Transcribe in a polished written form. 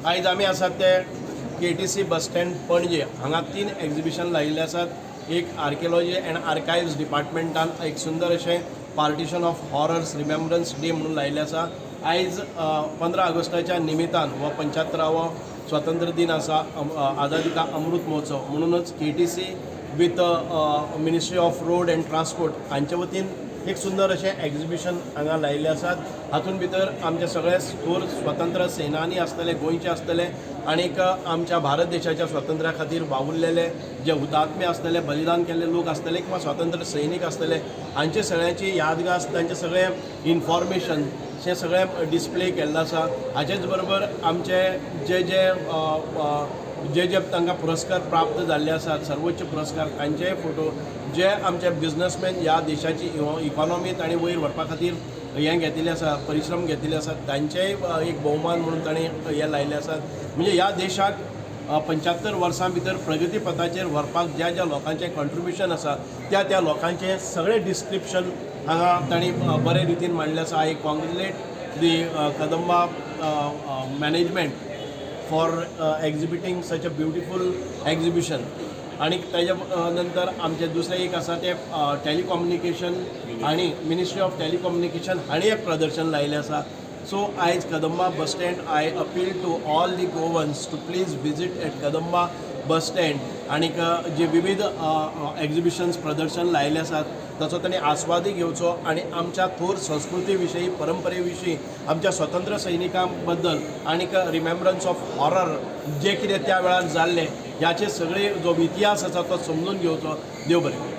आयज आमी आसात ते KTC बस स्टँड पणजे हांगा 3 एक्झिबिशन लायिल्ले आसात. एक आर्किओलॉजी अँड आर्कायव्स डिपार्टमेंटान एक सुंदर अशें पार्टिशन ऑफ हॉरर्स रिमेम्बरन्स डे म्हणून लायिल्लें आसा. आयज 15 ऑगस्टाच्या निमित्तान हो 75वो स्वातंत्र्य दिन आसा. आझादी का अमृत महोत्सव म्हणूनच KTC with ministry of road and transport हांचे वतीन एक सुंदर अशें एक्झिबिशन हांगा लायिल्लें आसात. हातूंत भितर आमचे सगळे थोर स्वतंत्र सेनानी आसतले, गोंयचे आसतले आनीक आमच्या भारत देशाच्या स्वातंत्र्या खातीर वावुरलेले जे हुतात्मे आसतले, बलिदान केल्ले लोक आसतले किंवा स्वातंत्र्य सैनीक आसतले हांचे सगळ्यांची यादगार तांचे सगळे इन्फॉर्मेशन हे सगळें डिस्प्ले केल्लें आसा. हाचेच बरोबर आमचे जे जे जे जे तांकां पुरस्कार प्राप्त जाल्ले आसात, सर्वोच्च पुरस्कार तांचेय फोटो, जे आमचे बिझनसमॅन ह्या देशाची इकॉनॉमी तांणी वयर व्हरपा खातीर हें घेतिल्लें आसा, परिश्रम घेतिल्ले आसात, तांचेय एक भोवमान म्हणून तांणी हे लायिल्ले आसात. म्हणजे ह्या देशाक 75 वर्सां भितर प्रगती पथाचेर व्हरपाक ज्या ज्या लोकांचें कॉन्ट्रिब्युशन आसा त्या लोकांचें सगळें डिस्क्रिप्शन हांगा तांणी बरे रितीन मांडलें आसा. I congratulate the Kadamba management for exhibiting such a beautiful exhibition. आणि ताज्या नंतर आमचे दुसरें एक आसा ते टॅलिकम्युनिकेशन आनी मिनिस्ट्री ऑफ टॅलिकम्युनिकेशन हांणी एक प्रदर्शन लायिल्लें आसा. सो आयज Kadamba bus stand I appeal to all the Goans to please visit at Kadamba bus stand आनीक जे विविध एक्झिबिशन्स प्रदर्शन लायिल्ले आसात ताचो तांणी आस्वादय घेवचो आनी आमच्या थोर संस्कृती विशीं, परंपरे विशीं, आमच्या स्वतंत्र सैनिकां बद्दल आनीक रिमेम्बरन्स ऑफ हॉरर जे कितें त्या वेळार जाल्लें ह्याचे सगळे जो इतिहास आसा तो समजून घेवचो. देव बरें.